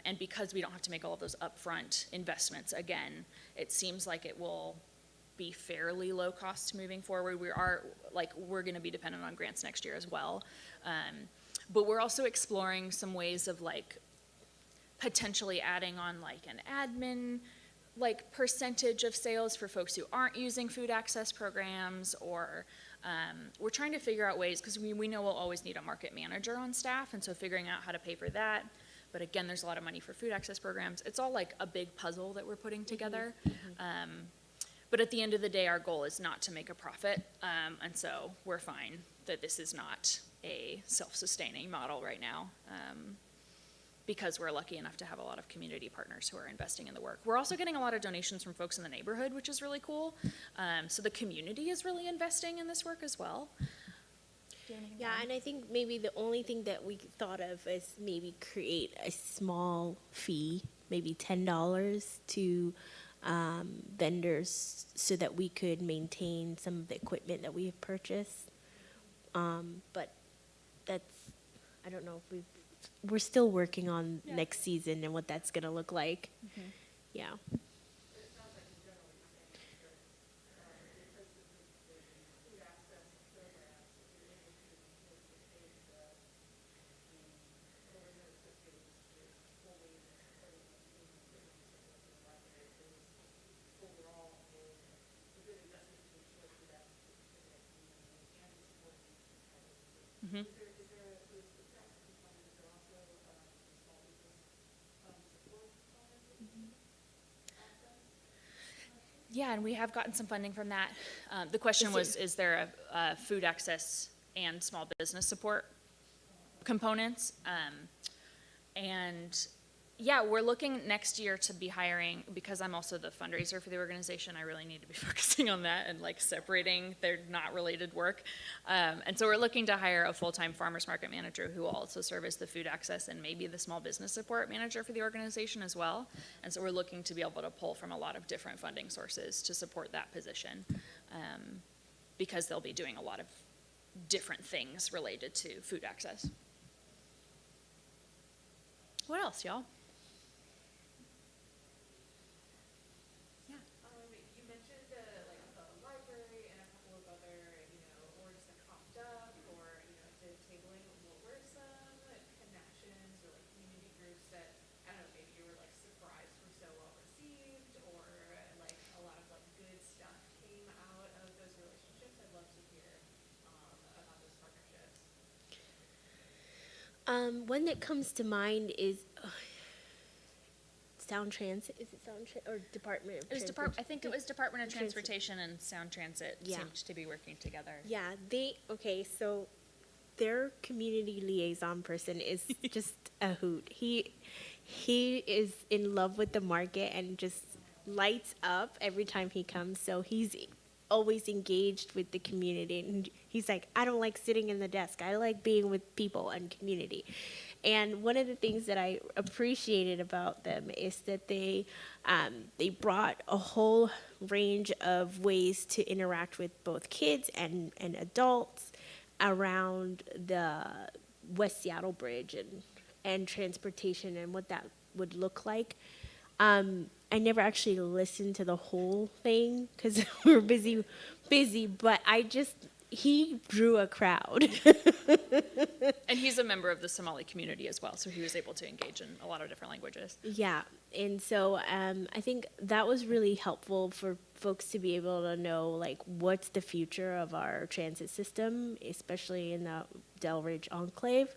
And because we don't have to make all of those upfront investments again, it seems like it will be fairly low cost moving forward. We're going to be dependent on grants next year as well. But we're also exploring some ways of like potentially adding on like an admin like percentage of sales for folks who aren't using food access programs, or we're trying to figure out ways, because we know we'll always need a market manager on staff, and so figuring out how to pay for that. But again, there's a lot of money for food access programs. It's all like a big puzzle that we're putting together. But at the end of the day, our goal is not to make a profit, and so we're fine that this is not a self-sustaining model right now, because we're lucky enough to have a lot of community partners who are investing in the work. We're also getting a lot of donations from folks in the neighborhood, which is really cool. So the community is really investing in this work as well. Yeah, and I think maybe the only thing that we thought of is maybe create a small fee, maybe $10 to vendors, so that we could maintain some of the equipment that we have purchased. But that's, I don't know if we're still working on next season and what that's going to look like. Mm-hmm. Yeah. It sounds like you're generally saying that because of the food access programs, you're able to pay the overhead associated with fully supporting the students and the library. Overall, a good investment to ensure food access to the community and to support the Mm-hmm. Is there a food access component? Is there also a small business support component that you can access? Yeah, and we have gotten some funding from that. The question was, is there a food access and small business support components? And yeah, we're looking next year to be hiring, because I'm also the fundraiser for the organization, I really need to be focusing on that and like separating their not related work. And so we're looking to hire a full-time farmers market manager who will also serve as the food access and maybe the small business support manager for the organization as well. And so we're looking to be able to pull from a lot of different funding sources to support that position, because they'll be doing a lot of different things related to food access. What else, y'all? You mentioned the library and a couple of other, orgs that popped up, or, did tabling. What were some connections or community groups that, I don't know, maybe you were surprised were so well received, or a lot of good stuff came out of those relationships? I'd love to hear about those partnerships. One that comes to mind is Sound Transit. Is it Sound Transit or Department of Transportation? I think it was Department of Transit. Transportation and Sound Transit seemed to be working together. Yeah, so their community liaison person is just a hoot. He is in love with the market and just lights up every time he comes. So he's always engaged with the community. And he's like, I don't like sitting in the desk. I like being with people and community. And one of the things that I appreciated about them is that they brought a whole range of ways to interact with both kids and adults around the West Seattle Bridge and transportation and what that would look like. I never actually listened to the whole thing because we were busy, but he drew a crowd. And he's a member of the Somali community as well, so he was able to engage in a lot of different languages. Yeah, and so I think that was really helpful for folks to be able to know, like, what's the future of our transit system, especially in the Delridge enclave.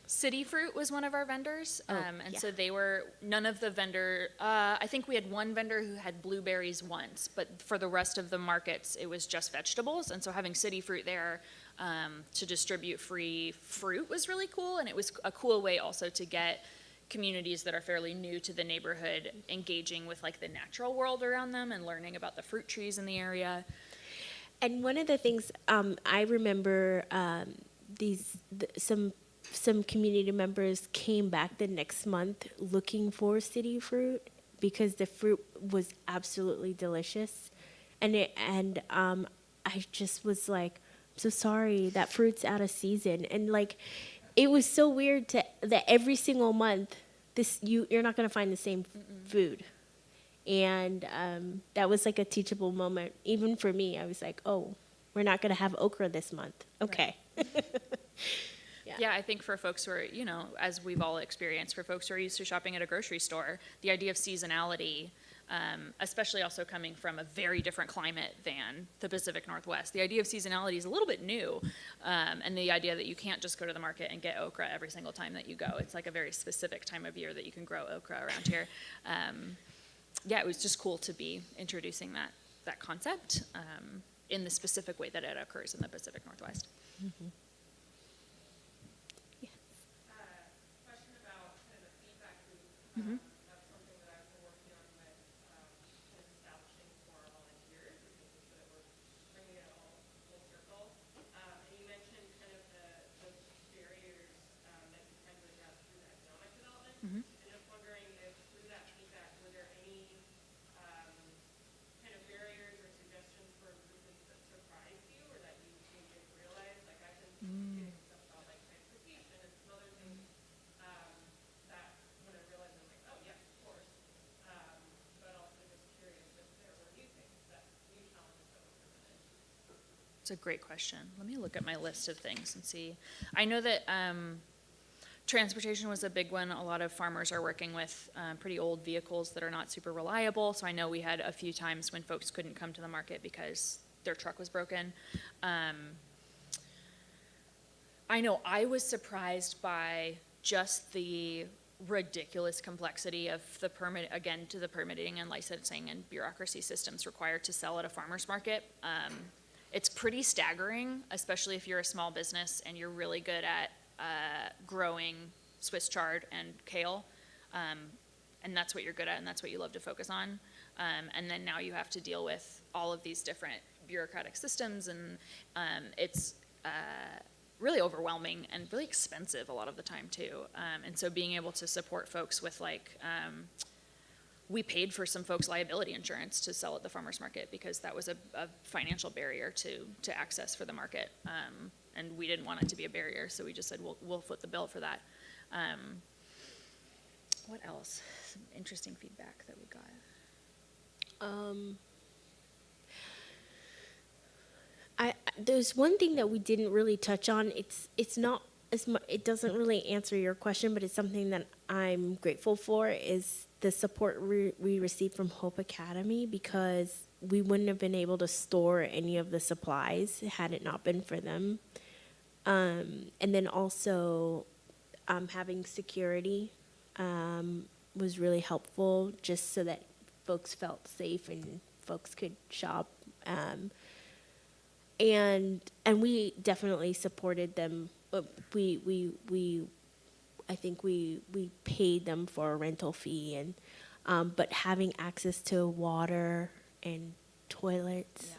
City Fruit was one of our vendors, and yeah. so they were none of the I think we had one vendor who had blueberries once, but for the rest of the markets, it was just vegetables. And so having City Fruit there to distribute free fruit was really cool, and it was a cool way also to get communities that are fairly new to the neighborhood engaging with like the natural world around them and learning about the fruit trees in the area. And one of the things I remember, some community members came back the next month looking for City Fruit because the fruit was absolutely delicious, and I just was like, I'm so sorry, that fruit's out of season. And like, it was so weird that every single month you're not going to find the same food. And that was like a teachable moment. Even for me, I was like, oh, we're not going to have okra this month. Okay. Yeah, I think for folks who are, as we've all experienced, for folks who are used to shopping at a grocery store, the idea of seasonality, especially also coming from a very different climate than the Pacific Northwest, the idea of seasonality is a little bit new. And the idea that you can't just go to the market and get okra every single time that you go. It's like a very specific time of year that you can grow okra around here. Yeah, it was just cool to be introducing that concept in the specific way that it occurs in the Pacific Northwest. Mm-hmm. Question about kind of the feedback loop. Mhm. That's something that I've been working on with kind of establishing for our volunteers, is making sure that we're bringing it all full circle. And you mentioned kind of the barriers that you kind of address through economic development. Mhm. And just wondering if through that feedback, were there any kind of barriers or suggestions for improvements that surprised you or that you didn't realize? Like I've been getting stuff about like transportation and some other things that when I realized I'm like, oh yes, of course. But also just curious if there were new things new challenges that were presented. It's a great question. Let me look at my list of things and see. I know that transportation was a big one. A lot of farmers are working with pretty old vehicles that are not super reliable. So I know we had a few times when folks couldn't come to the market because their truck was broken. I know I was surprised by just the ridiculous complexity of the permitting and licensing and bureaucracy systems required to sell at a farmer's market. It's pretty staggering, especially if you're a small business and you're really good at growing Swiss chard and kale, and that's what you're good at and that's what you love to focus on. And then now you have to deal with all of these different bureaucratic systems, and it's really overwhelming and really expensive a lot of the time too. And so being able to support folks with we paid for some folks' liability insurance to sell at the farmer's market because that was a financial barrier to access for the market. And we didn't want it to be a barrier, so we just said, we'll foot the bill for that. What else? Some interesting feedback that we got. There's one thing that we didn't really touch on. It's not as much, it doesn't really answer your question, but it's something that I'm grateful for, is the support we received from Hope Academy, because we wouldn't have been able to store any of the supplies had it not been for them. And then also having security was really helpful, just so that folks felt safe and folks could shop. And we definitely supported them. I think we paid them for a rental fee, and but having access to water and toilets,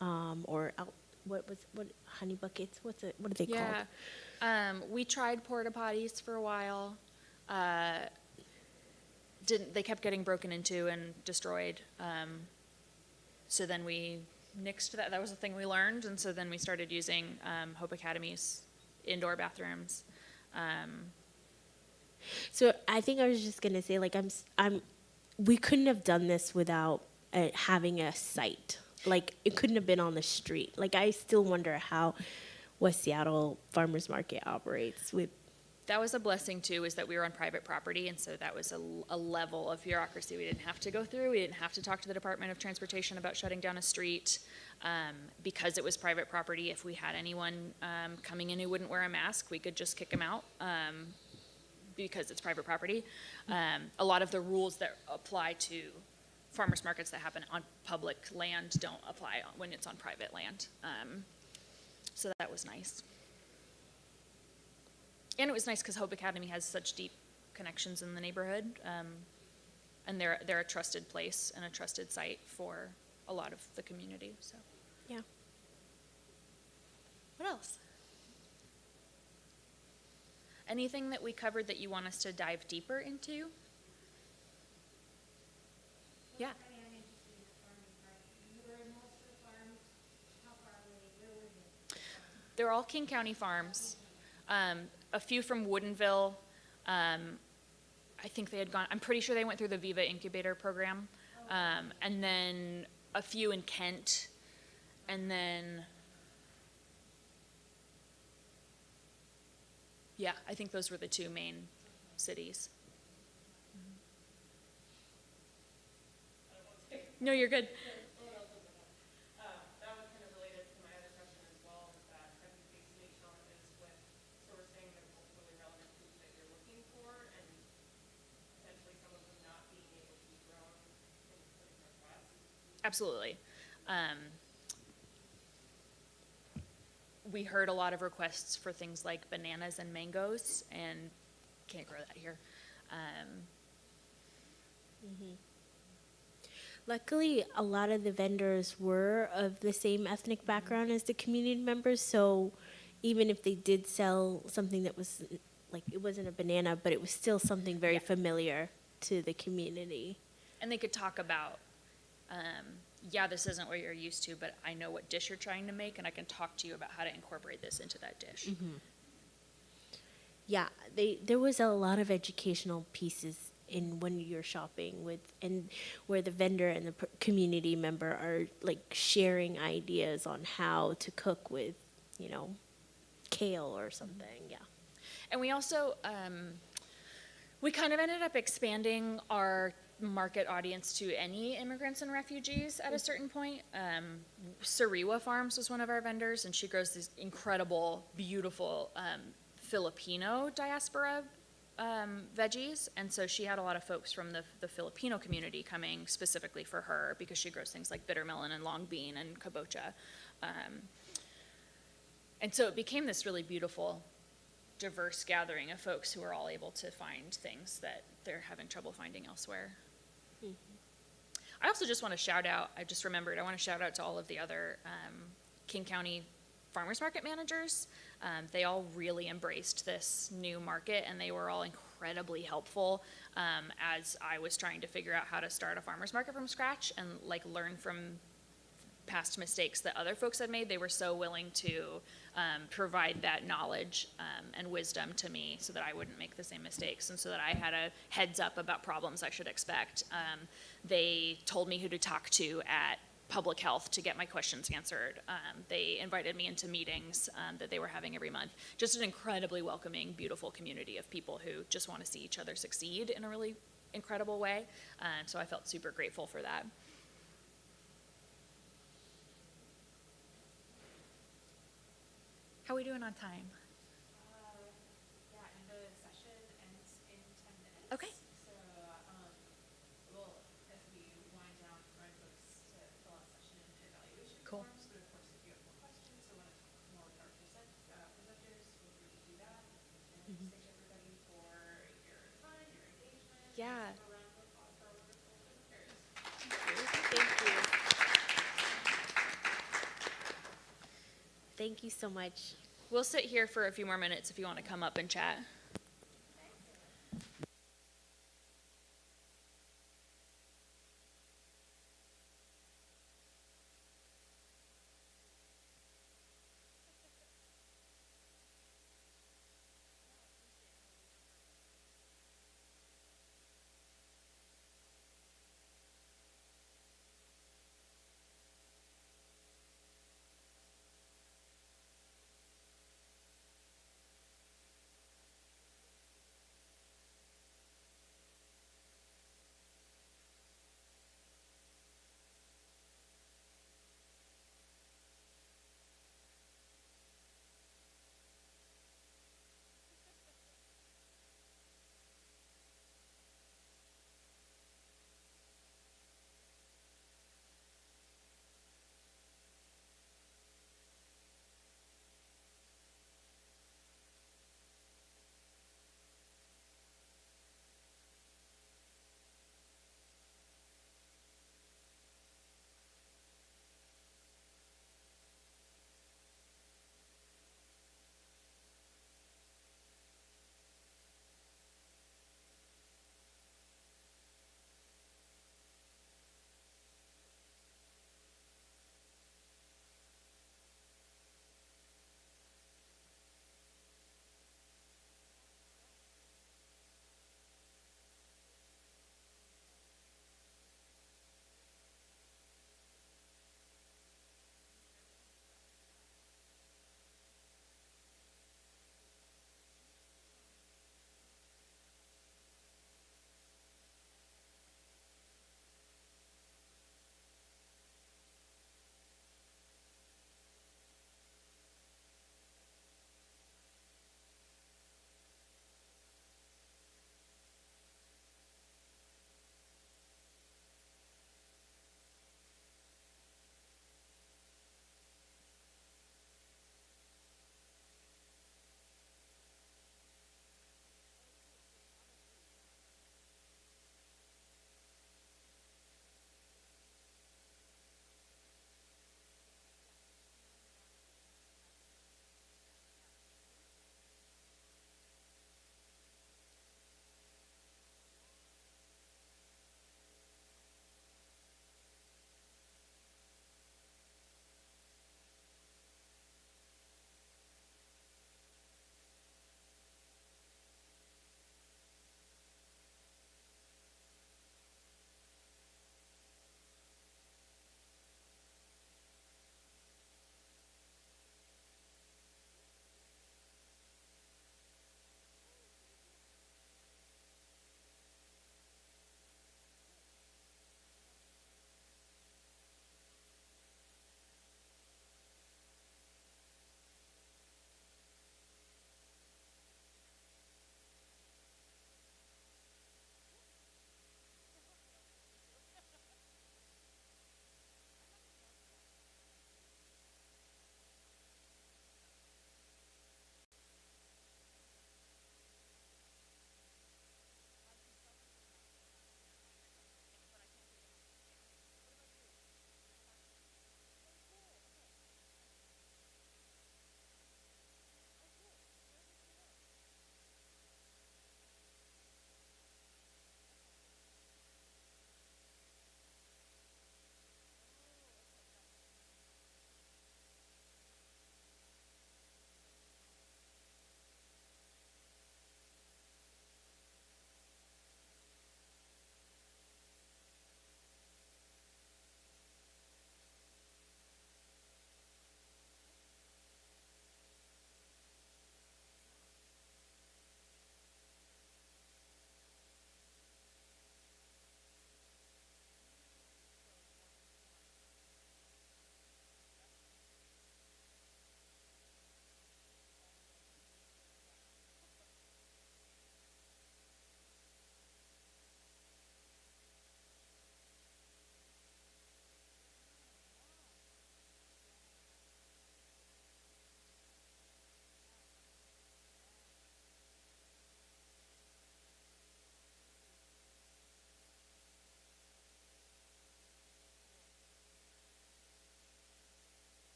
or what honey buckets? What are they called? We tried porta potties for a while. They kept getting broken into and destroyed. So then we nixed that. That was the thing we learned, and so then we started using Hope Academy's indoor bathrooms. So I think I was just gonna say, like, we couldn't have done this without having a site. Like, it couldn't have been on the street. Like, I still wonder how West Seattle Farmers Market operates with. That was a blessing too, is that we were on private property, and so that was a level of bureaucracy we didn't have to go through. We didn't have to talk to the Department of Transportation about shutting down a street, because it was private property. If we had anyone coming in who wouldn't wear a mask, we could just kick them out, because it's private property. A lot of the rules that apply to farmers markets that happen on public land don't apply when it's on private land. So that was nice. And it was nice because Hope Academy has such deep connections in the neighborhood, and they're a trusted place and a trusted site for a lot of the community. So, Yeah. what else? Anything that we covered that you want us to dive deeper into? Yeah. I am interested in the farming part. You were in most of the farms. How far away? Where were they? They're all King County farms. A few from Woodinville. I think they had gone, I'm pretty sure they went through the Viva Incubator program. And then a few in Kent. And then, yeah, I think those were the two main cities. No, you're good. That was kind of related to my other question as well, is that have you faced any challenges with sourcing the really relevant foods that you're looking for, and potentially some of them not being able to be grown in the Northwest? Absolutely. We heard a lot of requests for things like bananas and mangoes, and can't grow that here. Luckily, a lot of the vendors were of the same ethnic background as the community members, so even if they did sell something that was, like, it wasn't a banana, but it was still something very familiar to the community. And they could talk about, yeah, this isn't what you're used to, but I know what dish you're trying to make, and I can talk to you about how to incorporate this into that dish. Yeah, there was a lot of educational pieces in when you're shopping with, and where the vendor and the community member are, like, sharing ideas on how to cook with, kale or something. Yeah. And we also, we kind of ended up expanding our market audience to any immigrants and refugees at a certain point. Sariwa Farms was one of our vendors, and she grows these incredible, beautiful Filipino diaspora veggies, and so she had a lot of folks from the Filipino community coming specifically for her because she grows things like bitter melon and long bean and kabocha. And so it became this really beautiful, diverse gathering of folks who are all able to find things that they're having trouble finding elsewhere. I also just want to shout out, I just remembered, I want to shout out to all of the other King County farmers market managers. They all really embraced this new market, and they were all incredibly helpful as I was trying to figure out how to start a farmers market from scratch and, like, learn from past mistakes that other folks had made. They were so willing to provide that knowledge and wisdom to me so that I wouldn't make the same mistakes, and so that I had a heads up about problems I should expect. They told me who to talk to at public health to get my questions answered. They invited me into meetings that they were having every month. Just an incredibly welcoming, beautiful community of people who just want to see each other succeed in a really incredible way. So I felt super grateful for that. How are we doing on time? Yeah, and the session ends in 10 minutes. Okay. So, well, as we wind down, remind folks to fill out session and evaluation Cool. forms. But of course, if you have more questions or want to talk more with our presenters, feel free to do that. And thank everybody for your time, your engagement. Yeah. A round of applause for our you so much. We'll sit here for a few more minutes if you want to come up and chat.